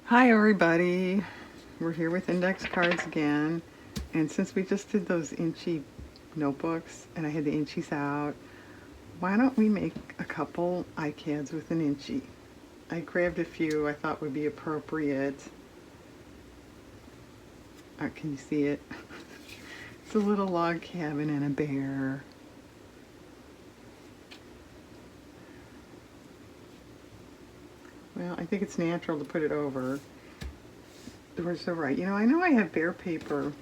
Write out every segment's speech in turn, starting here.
Hi everybody, we're here with index cards again, and since we just did those inchy notebooks and I had the inchies out, why don't we make a couple iCads with an inchy? I grabbed a few I thought would be appropriate. Can you see it? It's a little log cabin and a bear. Well, I think it's natural to put it over. We're so right. You know I have bear paper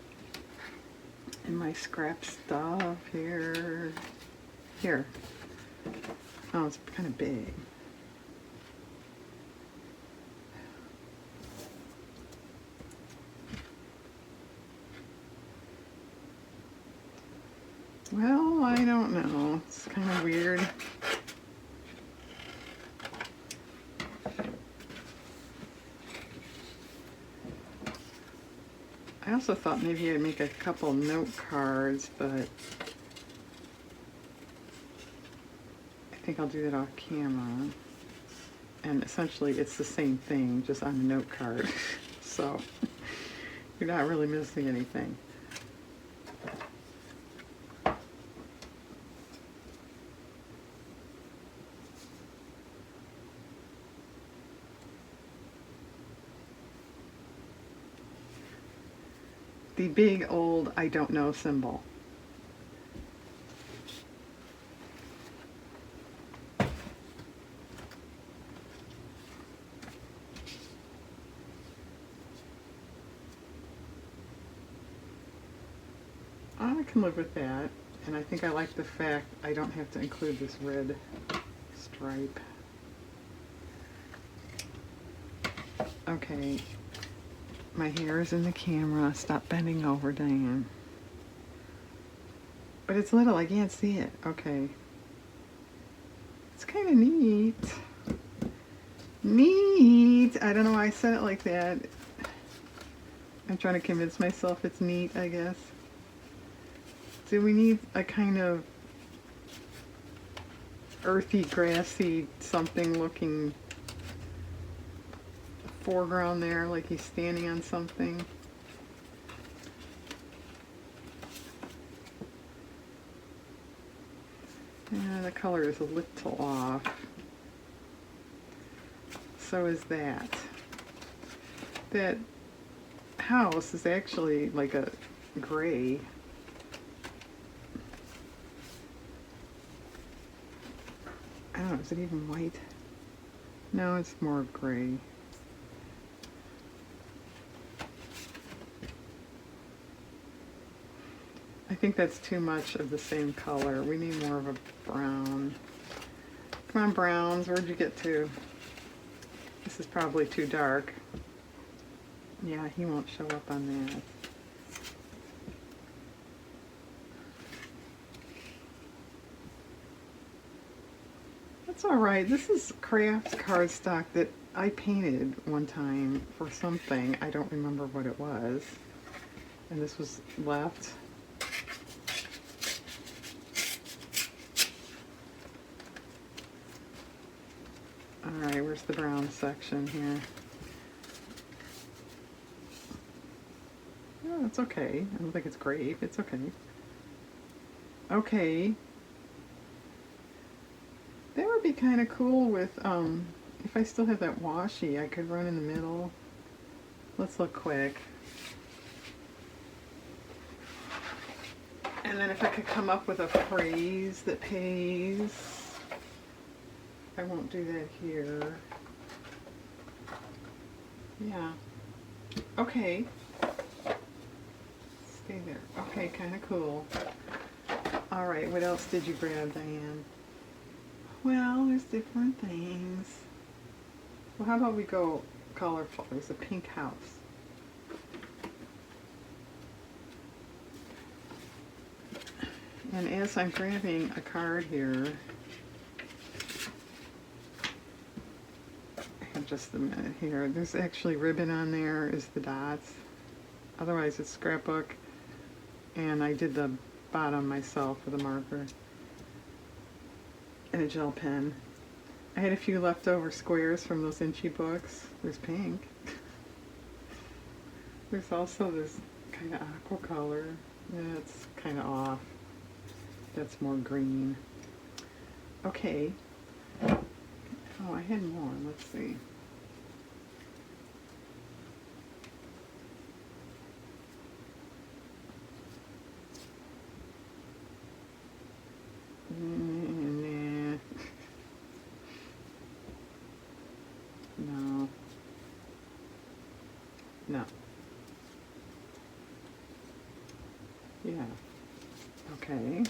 in my scrap stuff here. Here. Oh, it's kind of big. Well, I don't know. It's kind of weird. I also thought maybe I'd make a couple note cards, but I think I'll do that off camera. And essentially it's the same thing, just on a note card. So you're not really missing anything. The big old I don't know symbol. I can live with that, and I think I like the fact I don't have to include this red stripe. Okay, my hair is in the camera. Stop bending over, Diane. But it's little, I can't see it. Okay. It's kind of neat. Neat! I don't know why I said it like that. I'm trying to convince myself it's neat, I guess. Do we need a kind of earthy, grassy, something looking foreground there, like he's standing on something? Yeah, the color is a little off. So is that. That house is actually like a gray. I don't know, is it even white? No, it's more gray. I think that's too much of the same color. We need more of a brown. Come on, browns, where'd you get to? This is probably too dark. Yeah, he won't show up on that. That's alright. This is craft cardstock that I painted one time for something. I don't remember what it was. And this was left. Alright, where's the brown section here? Oh, it's okay. I don't think it's great. It's okay. Okay. That would be kind of cool with, if I still have that washi, I could run in the middle. Let's look quick. And then if I could come up with a phrase that pays. I won't do that here. Yeah. Okay. Stay there. Okay, kind of cool. Alright, what else did you grab, Diane? Well, there's different things. Well, how about we go colorful? There's a pink house. And as I'm grabbing a card here, just a minute here. There's actually ribbon on there is the dots. Otherwise it's scrapbook. And I did the bottom myself with a marker and a gel pen. I had a few leftover squares from those inchy books. There's pink. There's also this kind of aqua color. That's kind of off. That's more green. Okay. Oh, I had more. Let's see. Nah. No. No. Yeah. Okay.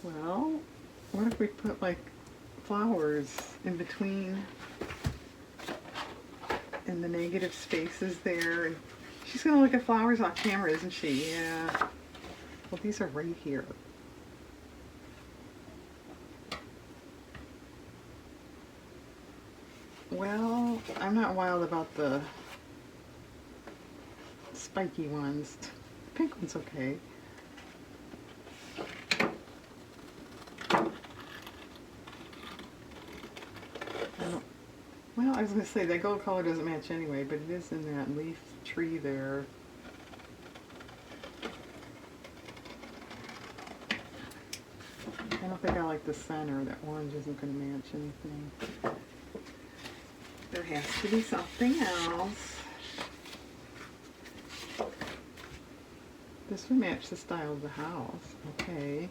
Well, what if we put like flowers in between in the negative spaces there? And she's gonna look at flowers off camera, isn't she? Yeah. Well, these are right here. Well, I'm not wild about the spiky ones. The pink one's okay. Well, I was going to say that gold color doesn't match anyway, but it is in that leaf tree there. I don't think I like the center. That orange isn't going to match anything. There has to be something else. This would match the style of the house. Okay.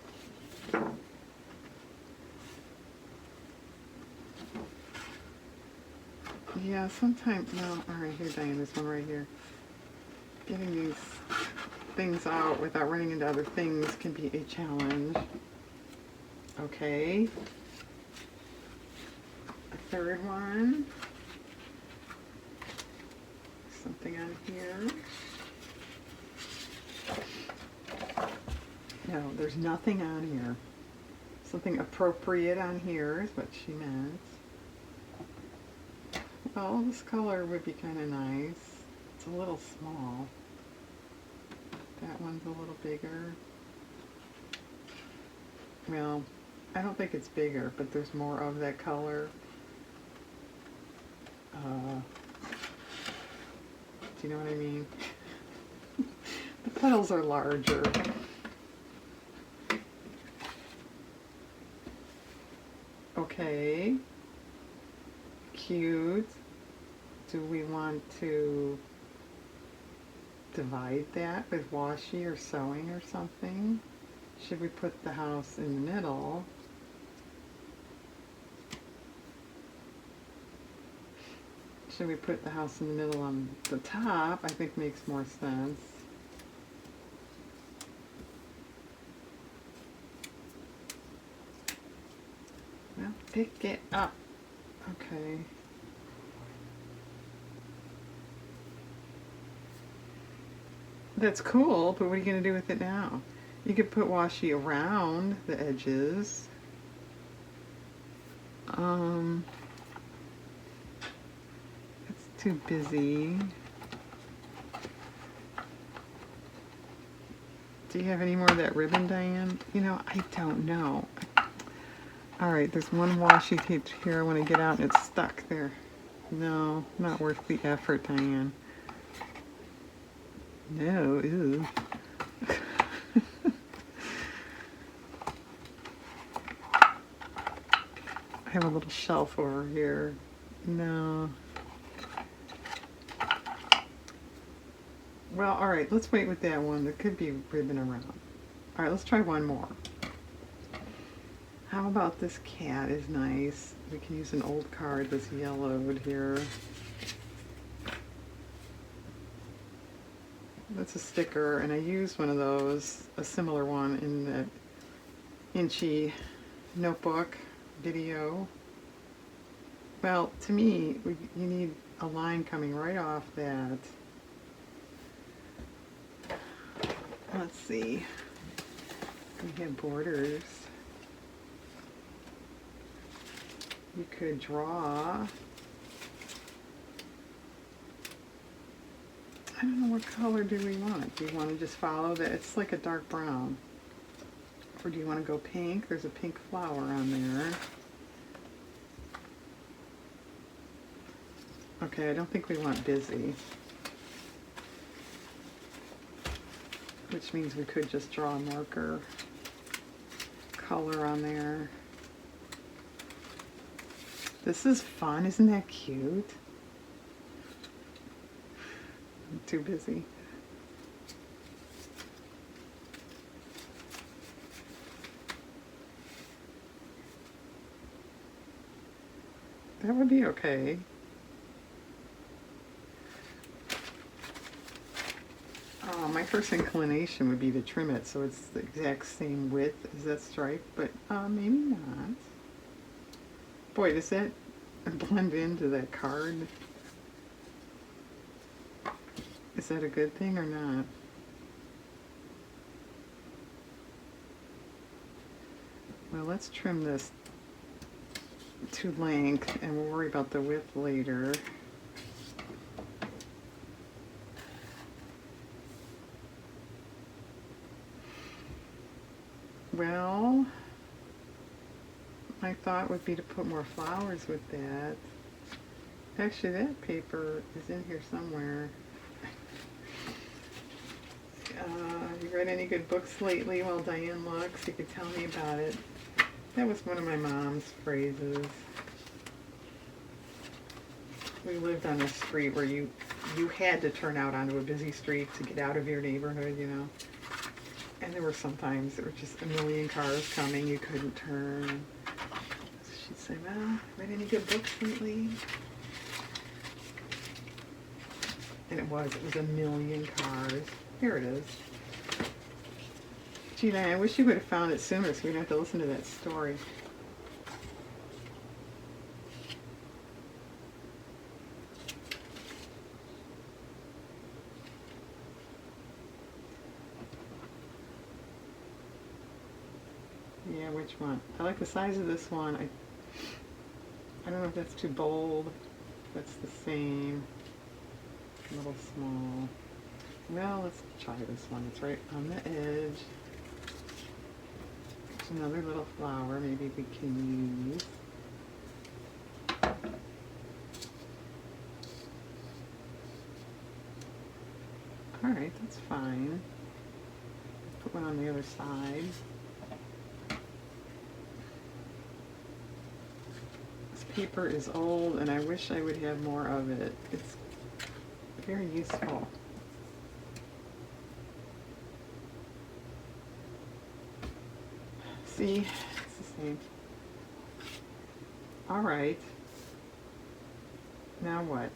Yeah, sometimes, no, alright, here, Diane, this one right here. Getting these things out without running into other things can be a challenge. Okay. A third one. Something on here. No, there's nothing on here. Something appropriate on here is what she meant. Well, this color would be kind of nice. It's a little small. That one's a little bigger. Well, I don't think it's bigger, but there's more of that color. Do you know what I mean? The petals are larger. Okay. Cute. Do we want to divide that with washi or sewing or something? Should we put the house in the middle? Should we put the house in the middle on the top? I think makes more sense. Well, pick it up. Okay. That's cool, but what are you going to do with it now? You could put washi around the edges. It's too busy. Do you have any more of that ribbon, Diane? You know, I don't know. Alright, there's one washi tape here I want to get out and it's stuck there. No, not worth the effort, Diane. No, ew. I have a little shelf over here. No. Well, alright, let's wait with that one. There could be ribbon around. Alright, let's try one more. How about this cat is nice. We can use an old card that's yellowed here. That's a sticker, and I used one of those, a similar one, in the Inchy notebook video. Well, to me, you need a line coming right off that. Let's see. We have borders. You could draw. I don't know, what color do we want? Do you want to just follow that? It's like a dark brown. Or do you want to go pink? There's a pink flower on there. Okay, I don't think we want busy. Which means we could just draw a marker color on there. This is fun, isn't that cute? I'm too busy. That would be okay. My first inclination would be to trim it so it's the exact same width as that stripe, but maybe not. Boy, does that blend into that card? Is that a good thing or not? Well, let's trim this to length and we'll worry about the width later. Well, my thought would be to put more flowers with that. Actually, that paper is in here somewhere. You read any good books lately? While Diane looks, you could tell me about it. That was one of my mom's phrases. We lived on a street where you had to turn out onto a busy street to get out of your neighborhood, you know. And there were sometimes there were just a million cars coming, you couldn't turn. So she'd say, well, read any good books lately? And it was a million cars. Here it is. Gee, I wish you would have found it sooner so we didn't have to listen to that story. Yeah, which one? I like the size of this one. I don't know if that's too bold. That's the same. A little small. Well, let's try this one. It's right on the edge. There's another little flower maybe we can use. Alright, that's fine. Put one on the other side. This paper is old and I wish I would have more of it. It's very useful. See, it's the same. All right. Now what?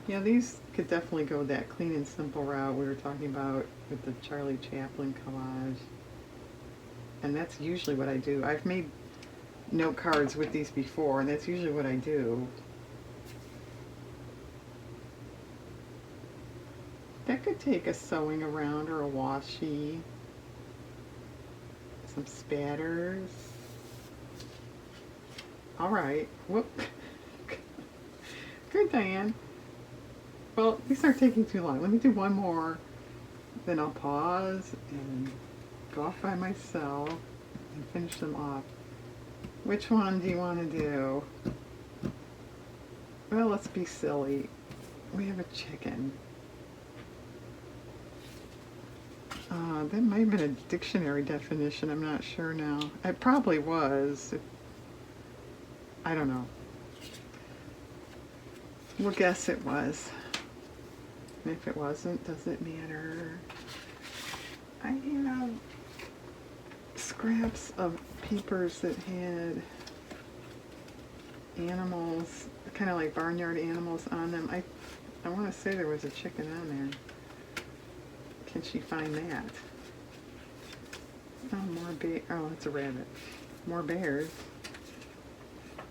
Yeah, these could definitely go that clean and simple route we were talking about with the Charlie Chaplin collage. And that's usually what I do. I've made note cards with these before, and that's usually what I do. That could take a sewing around or a washi. Some spatters. All right. Whoop. Good, Diane. Well, these aren't taking too long. Let me do one more. Then I'll pause and go off by myself and finish them off. Which one do you want to do? Well, let's be silly. We have a chicken. That might have been a dictionary definition. I'm not sure now. It probably was. I don't know. We'll guess it was. And if it wasn't, does it matter? I have scraps of papers that had animals, kind of like barnyard animals on them. I want to say there was a chicken on there. Can she find that? Oh, more bear. Oh, it's a rabbit. More bears.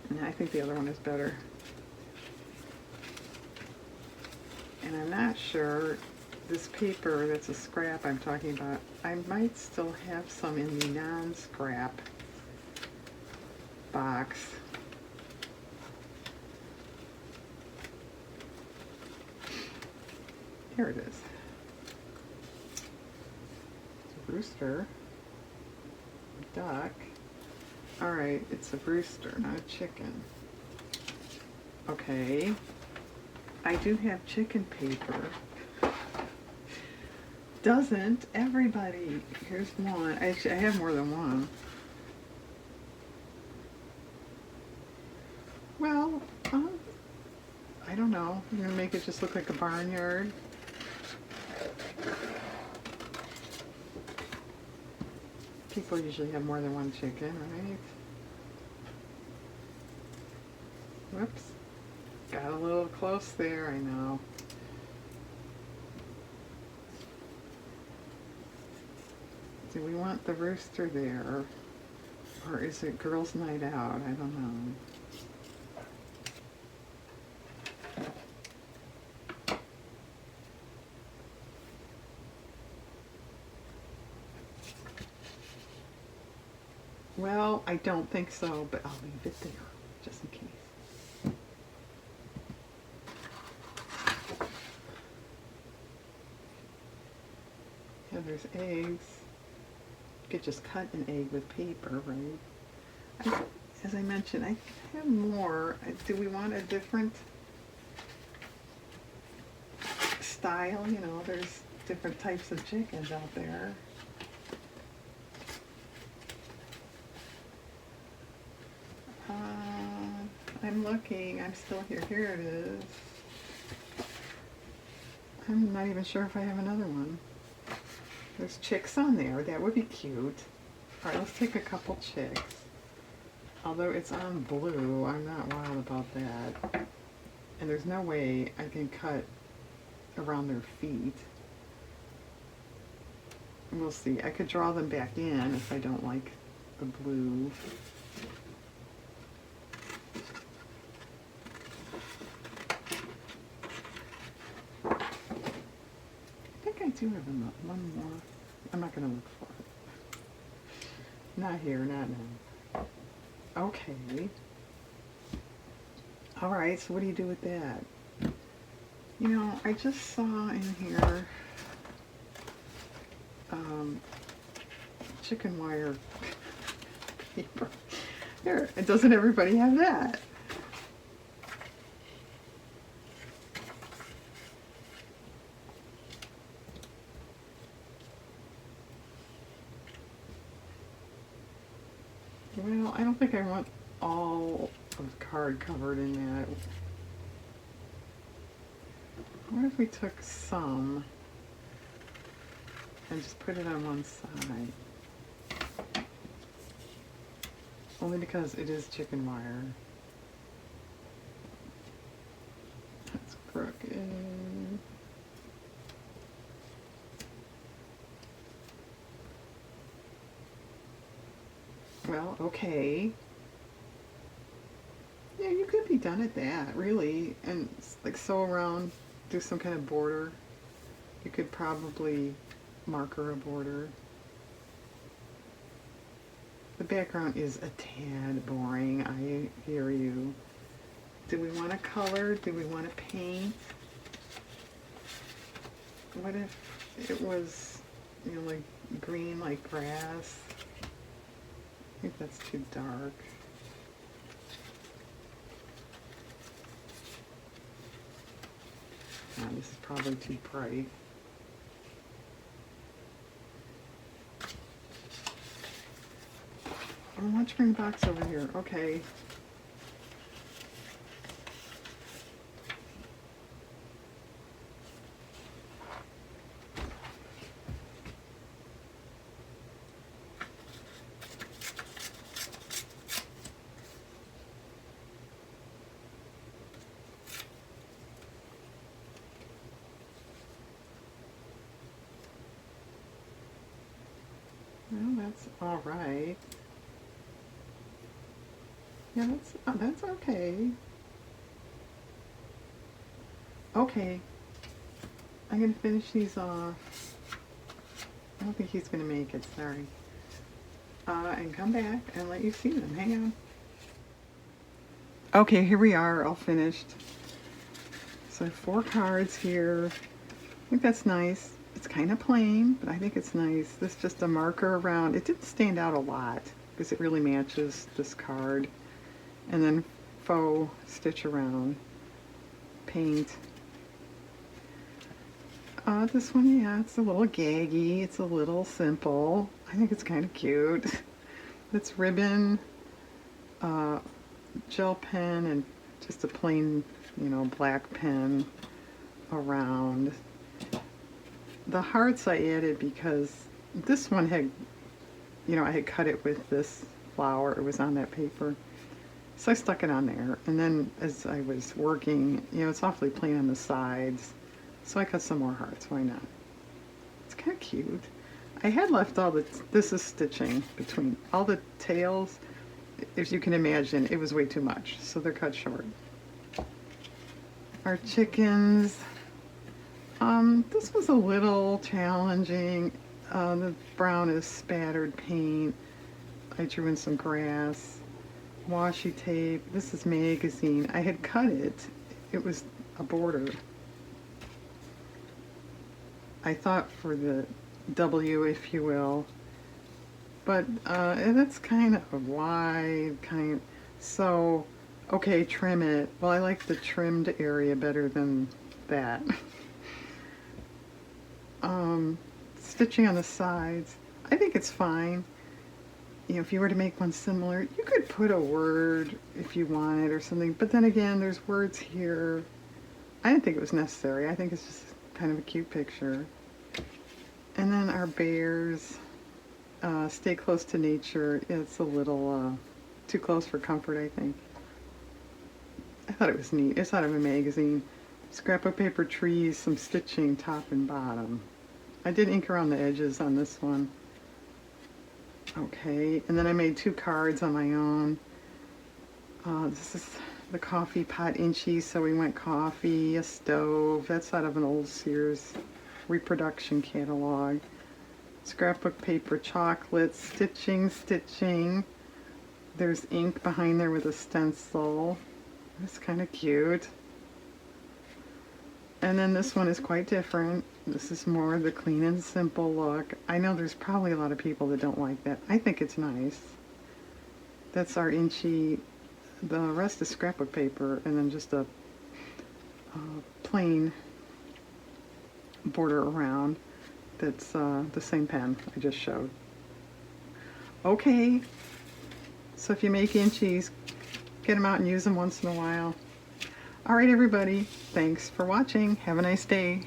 And I think the other one is better. And I'm not sure, this paper that's a scrap I'm talking about, I might still have some in the non-scrap box. Here it is. rooster. Duck. Alright, it's a rooster, not a chicken. Okay. I do have chicken paper. Doesn't everybody? Here's one. Actually, I have more than one. Well, I don't know. I'm going to make it just look like a barnyard. People usually have more than one chicken, right? Whoops. Got a little close there, I know. Do we want the rooster there? Or is it girls' night out? I don't know. Well, I don't think so, but I'll leave it there, just in case. Yeah, there's eggs. You could just cut an egg with paper, right? As I mentioned, I have more. Do we want a different style? You know, there's different types of chickens out there. I'm looking. I'm still here. Here it is. I'm not even sure if I have another one. There's chicks on there. That would be cute. All right, let's take a couple chicks. Although it's on blue, I'm not wild about that. And there's no way I can cut around their feet. We'll see. I could draw them back in if I don't like the blue. I do have one more. I'm not going to look for it. Not here, not now. Okay. Alright, so what do you do with that? You know, I just saw in here chicken wire paper. Here, doesn't everybody have that? Well, I don't think I want all of the card covered in that. What if we took some and just put it on one side? Only because it is chicken wire. That's crooked. Well, okay. Yeah, you could be done at that, really. And like sew around, do some kind of border. You could probably marker a border. The background is a tad boring, I hear you. Do we want to color? Do we want to paint? What if it was, you know, like green like grass? I think that's too dark. This is probably too bright. Oh, why don't you bring the box over here? Okay. Well, that's all right. Yeah, that's okay. Okay, I'm gonna finish these off. I don't think he's gonna make it. Sorry. And come back and let you see them. Hang on. Okay, here we are, all finished. So 4 cards here. I think that's nice. It's kind of plain, but I think it's nice. This is just a marker around. It didn't stand out a lot because it really matches this card. And then faux stitch around, paint. This one, yeah, it's a little gaggy. It's a little simple. I think it's kind of cute. It's ribbon, gel pen, and just a plain, black pen around. The hearts I added because this one had, I had cut it with this flower. It was on that paper. So I stuck it on there. And then as I was working, it's awfully plain on the sides. So I cut some more hearts. Why not? It's kind of cute. I had left this is stitching between all the tails. As you can imagine, it was way too much. So they're cut short. Our chickens. This was a little challenging. The brown is spattered paint. I drew in some grass, washi tape. This is magazine. I had cut it. It was a border. I thought for the W, if you will, but that's kind of wide, so, okay, trim it. Well, I like the trimmed area better than that. Stitching on the sides, I think it's fine. If you were to make one similar, you could put a word if you wanted or something, but then again, there's words here. I didn't think it was necessary. I think it's just kind of a cute picture. And then our bears, stay close to nature. It's a little too close for comfort, I think. I thought it was neat. It's out of a magazine. Scrapbook paper trees, some stitching top and bottom. I did ink around the edges on this one. Okay, and then I made 2 cards on my own. This is the coffee pot inchy, so we went coffee, a stove. That's out of an old Sears reproduction catalog. Scrapbook paper, chocolates, stitching. There's ink behind there with a stencil. That's kind of cute. And then this one is quite different. This is more the clean and simple look. I know there's probably a lot of people that don't like that. I think it's nice. That's our inchy. The rest is scrapbook paper and then just a plain border around. That's the same pen I just showed. Okay, so if you make inchies, get them out and use them once in a while. All right, everybody, thanks for watching. Have a nice day.